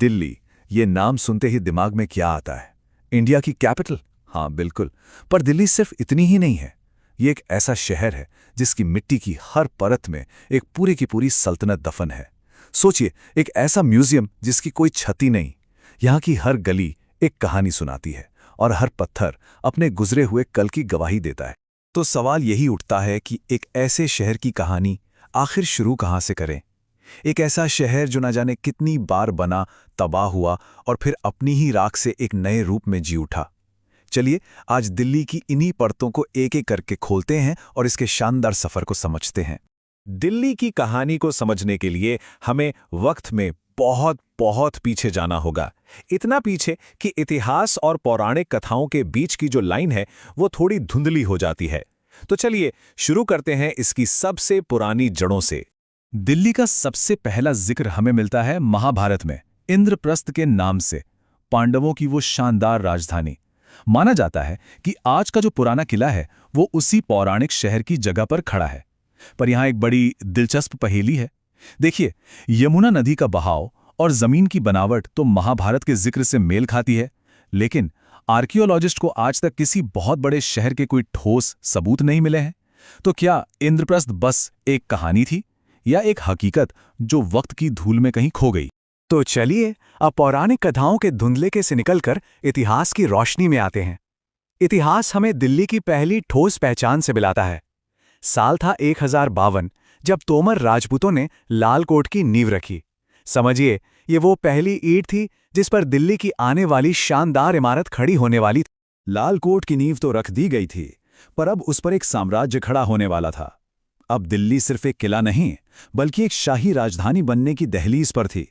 दिल्ली, ये नाम सुनते ही दिमाग में क्या आता है? इंडिया की कैपिटल? हाँ बिल्कुल। पर दिल्ली सिर्फ इतनी ही नहीं है। ये एक ऐसा शहर है जिसकी मिट्टी की हर परत में एक पूरी की पूरी सल्तनत दफन है। सोचिए, एक ऐसा म्यूजियम जिसकी कोई छती नहीं। यहाँ की हर गली एक कहानी सुनाती है और हर पत्थर अपने गुजरे हुए कल की गवाही देता है। तो सवाल यही उठता है कि एक ऐसे शहर की कहानी आखिर शुरू कहाँ से करें? एक ऐसा शहर जो न जाने कितनी बार बना, तबाह हुआ और फिर अपनी ही राख से एक नए रूप में जी उठा। चलिए आज दिल्ली की इन्हीं परतों को एक एक करके खोलते हैं और इसके शानदार सफर को समझते हैं। दिल्ली की कहानी को समझने के लिए हमें वक्त में बहुत बहुत पीछे जाना होगा। इतना पीछे कि इतिहास और पौराणिक कथाओं के बीच की जो लाइन है वो थोड़ी धुंधली हो जाती है। तो चलिए शुरू करते हैं इसकी सबसे पुरानी जड़ों से। दिल्ली का सबसे पहला जिक्र हमें मिलता है महाभारत में, इंद्रप्रस्थ के नाम से, पांडवों की वो शानदार राजधानी। माना जाता है कि आज का जो पुराना किला है वो उसी पौराणिक शहर की जगह पर खड़ा है। पर यहाँ एक बड़ी दिलचस्प पहेली है। देखिए, यमुना नदी का बहाव और जमीन की बनावट तो महाभारत के जिक्र से मेल खाती है, लेकिन आर्कियोलॉजिस्ट को आज तक किसी बहुत बड़े शहर के कोई ठोस सबूत नहीं मिले हैं। तो क्या इंद्रप्रस्थ बस एक कहानी थी या एक हकीकत जो वक्त की धूल में कहीं खो गई? तो चलिए अब पौराणिक कथाओं के धुंधले से निकलकर इतिहास की रोशनी में आते हैं। इतिहास हमें दिल्ली की पहली ठोस पहचान से मिलाता है। साल था 1052 जब तोमर राजपूतों ने लाल कोट की नींव रखी। समझिए, ये वो पहली ईंट थी जिस पर दिल्ली की आने वाली शानदार इमारत खड़ी होने वाली थी। लाल कोट की नींव तो रख दी गई थी, पर अब उस पर एक साम्राज्य खड़ा होने वाला था। अब दिल्ली सिर्फ एक किला नहीं, बल्कि एक शाही राजधानी बनने की दहलीज पर थी।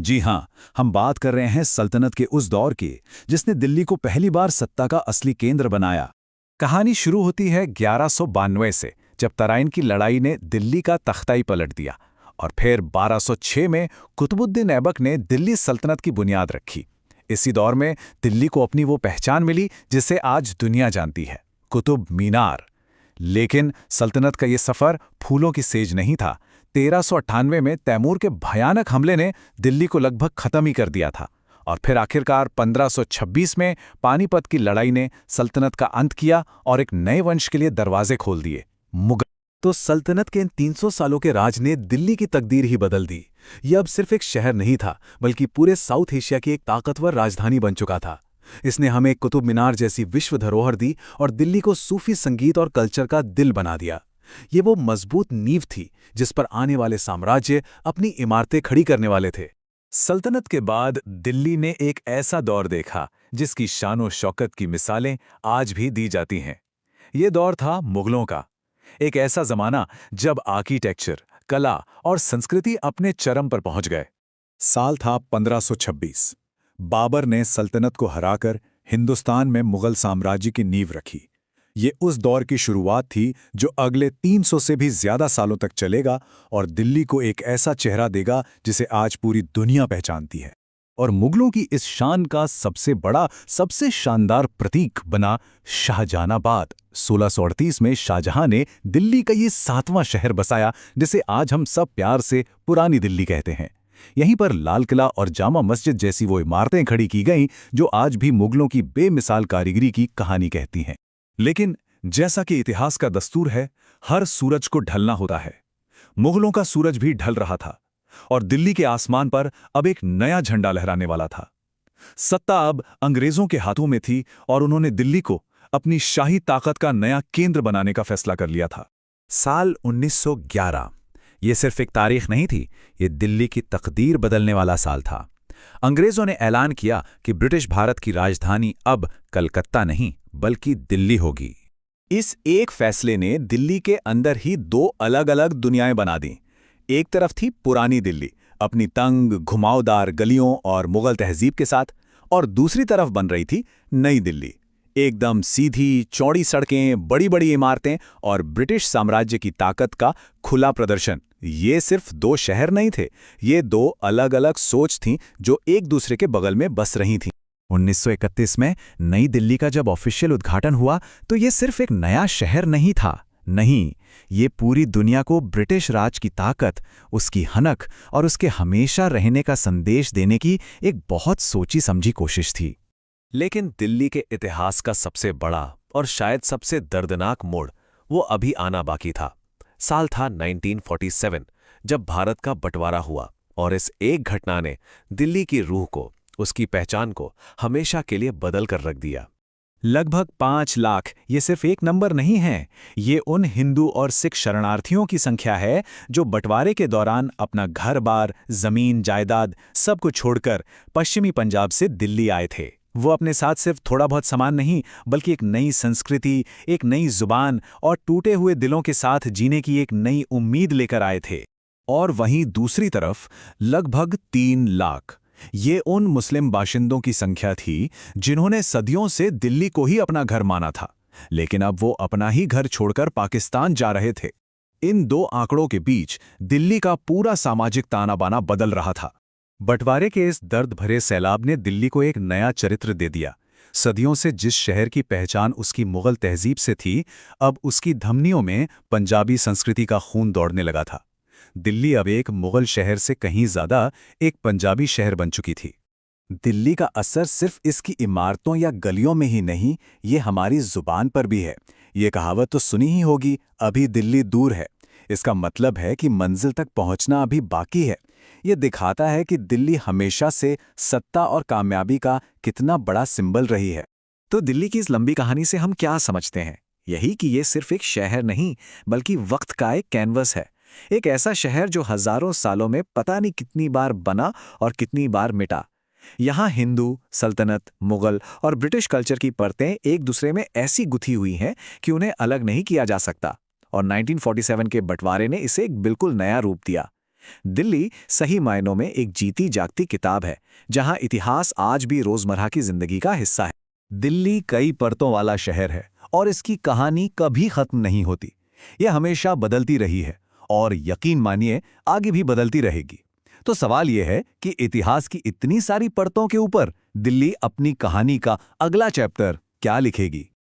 जी हाँ, हम बात कर रहे हैं सल्तनत के उस दौर की जिसने दिल्ली को पहली बार सत्ता का असली केंद्र बनाया। कहानी शुरू होती है 1192 से, जब तराइन की लड़ाई ने दिल्ली का तख्ता ही पलट दिया, और फिर 1206 में कुतुबुद्दीन ऐबक ने दिल्ली सल्तनत की बुनियाद रखी। इसी दौर में दिल्ली को अपनी वो पहचान मिली जिसे आज दुनिया जानती है, कुतुब मीनार। लेकिन सल्तनत का ये सफर फूलों की सेज नहीं था। 1398 में तैमूर के भयानक हमले ने दिल्ली को लगभग खत्म ही कर दिया था, और फिर आखिरकार 1526 में पानीपत की लड़ाई ने सल्तनत का अंत किया और एक नए वंश के लिए दरवाजे खोल दिए, मुगल। तो सल्तनत के इन 300 सालों के राज ने दिल्ली की तकदीर ही बदल दी। यह अब सिर्फ एक शहर नहीं था, बल्कि पूरे साउथ एशिया की एक ताकतवर राजधानी बन चुका था। इसने हमें कुतुब मीनार जैसी विश्व धरोहर दी और दिल्ली को सूफी संगीत और कल्चर का दिल बना दिया। ये वो मजबूत नींव थी जिस पर आने वाले साम्राज्य अपनी इमारतें खड़ी करने वाले थे। सल्तनत के बाद दिल्ली ने एक ऐसा दौर देखा जिसकी शानो शौकत की मिसालें आज भी दी जाती हैं। ये दौर था मुगलों का। एक ऐसा जमाना जब आर्किटेक्चर, कला और संस्कृति अपने चरम पर पहुंच गए। साल था 1526। बाबर ने सल्तनत को हराकर हिंदुस्तान में मुगल साम्राज्य की नींव रखी। ये उस दौर की शुरुआत थी जो अगले 300 से भी ज्यादा सालों तक चलेगा और दिल्ली को एक ऐसा चेहरा देगा जिसे आज पूरी दुनिया पहचानती है। और मुगलों की इस शान का सबसे बड़ा, सबसे शानदार प्रतीक बना शाहजहानाबाद। 1638 में शाहजहां ने दिल्ली का ये 7वां शहर बसाया जिसे आज हम सब प्यार से पुरानी दिल्ली कहते हैं। यहीं पर लाल किला और जामा मस्जिद जैसी वो इमारतें खड़ी की गईं जो आज भी मुगलों की बेमिसाल कारीगरी की कहानी कहती हैं। लेकिन जैसा कि इतिहास का दस्तूर है, हर सूरज को ढलना होता है। मुगलों का सूरज भी ढल रहा था और दिल्ली के आसमान पर अब एक नया झंडा लहराने वाला था। सत्ता अब अंग्रेजों के हाथों में थी और उन्होंने दिल्ली को अपनी शाही ताकत का नया केंद्र बनाने का फैसला कर लिया था। साल 1911 ये सिर्फ एक तारीख नहीं थी, ये दिल्ली की तकदीर बदलने वाला साल था। अंग्रेजों ने ऐलान किया कि ब्रिटिश भारत की राजधानी अब कलकत्ता नहीं बल्कि दिल्ली होगी। इस एक फैसले ने दिल्ली के अंदर ही दो अलग अलग दुनियाएं बना दी। एक तरफ थी पुरानी दिल्ली अपनी तंग, घुमावदार गलियों और मुगल तहजीब के साथ, और दूसरी तरफ बन रही थी नई दिल्ली, एकदम सीधी, चौड़ी सड़कें, बड़ी बड़ी इमारतें और ब्रिटिश साम्राज्य की ताकत का खुला प्रदर्शन। ये सिर्फ दो शहर नहीं थे, ये दो अलग अलग सोच थीं जो एक दूसरे के बगल में बस रही थीं। 1931 में नई दिल्ली का जब ऑफिशियल उद्घाटन हुआ तो ये सिर्फ एक नया शहर नहीं था, नहीं, ये पूरी दुनिया को ब्रिटिश राज की ताकत, उसकी हनक और उसके हमेशा रहने का संदेश देने की एक बहुत सोची समझी कोशिश थी। लेकिन दिल्ली के इतिहास का सबसे बड़ा और शायद सबसे दर्दनाक मोड़ वो अभी आना बाकी था। साल था 1947, जब भारत का बंटवारा हुआ और इस एक घटना ने दिल्ली की रूह को, उसकी पहचान को हमेशा के लिए बदल कर रख दिया। लगभग 5 लाख ये सिर्फ एक नंबर नहीं है, ये उन हिंदू और सिख शरणार्थियों की संख्या है जो बंटवारे के दौरान अपना घर-बार, जमीन, जायदाद सब कुछ छोड़कर पश्चिमी पंजाब से दिल्ली आए थे। वो अपने साथ सिर्फ थोड़ा बहुत सामान नहीं, बल्कि एक नई संस्कृति, एक नई जुबान और टूटे हुए दिलों के साथ जीने की एक नई उम्मीद लेकर आए थे। और वहीं दूसरी तरफ लगभग 3 लाख ये उन मुस्लिम बाशिंदों की संख्या थी जिन्होंने सदियों से दिल्ली को ही अपना घर माना था, लेकिन अब वो अपना ही घर छोड़कर पाकिस्तान जा रहे थे। इन दो आंकड़ों के बीच दिल्ली का पूरा सामाजिक ताना-बाना बदल रहा था। बंटवारे के इस दर्द भरे सैलाब ने दिल्ली को एक नया चरित्र दे दिया। सदियों से जिस शहर की पहचान उसकी मुगल तहजीब से थी, अब उसकी धमनियों में पंजाबी संस्कृति का खून दौड़ने लगा था। दिल्ली अब एक मुगल शहर से कहीं ज्यादा एक पंजाबी शहर बन चुकी थी। दिल्ली का असर सिर्फ इसकी इमारतों या गलियों में ही नहीं, ये हमारी जुबान पर भी है। ये कहावत तो सुनी ही होगी, अभी दिल्ली दूर है। इसका मतलब है कि मंजिल तक पहुंचना अभी बाकी है। ये दिखाता है कि दिल्ली हमेशा से सत्ता और कामयाबी का कितना बड़ा सिंबल रही है। तो दिल्ली की इस लंबी कहानी से हम क्या समझते हैं? यही कि ये सिर्फ एक शहर नहीं, बल्कि वक्त का एक कैनवस है। एक ऐसा शहर जो हजारों सालों में पता नहीं कितनी बार बना और कितनी बार मिटा। यहाँ हिंदू, सल्तनत, मुगल और ब्रिटिश कल्चर की परतें एक दूसरे में ऐसी गुथी हुई हैं कि उन्हें अलग नहीं किया जा सकता। और 1947 के बंटवारे ने इसे एक बिल्कुल नया रूप दिया। दिल्ली सही मायनों में एक जीती जागती किताब है, जहां इतिहास आज भी रोजमर्रा की जिंदगी का हिस्सा है। दिल्ली कई परतों वाला शहर है और इसकी कहानी कभी खत्म नहीं होती। यह हमेशा बदलती रही है और यकीन मानिए आगे भी बदलती रहेगी। तो सवाल यह है कि इतिहास की इतनी सारी परतों के ऊपर दिल्ली अपनी कहानी का अगला चैप्टर क्या लिखेगी?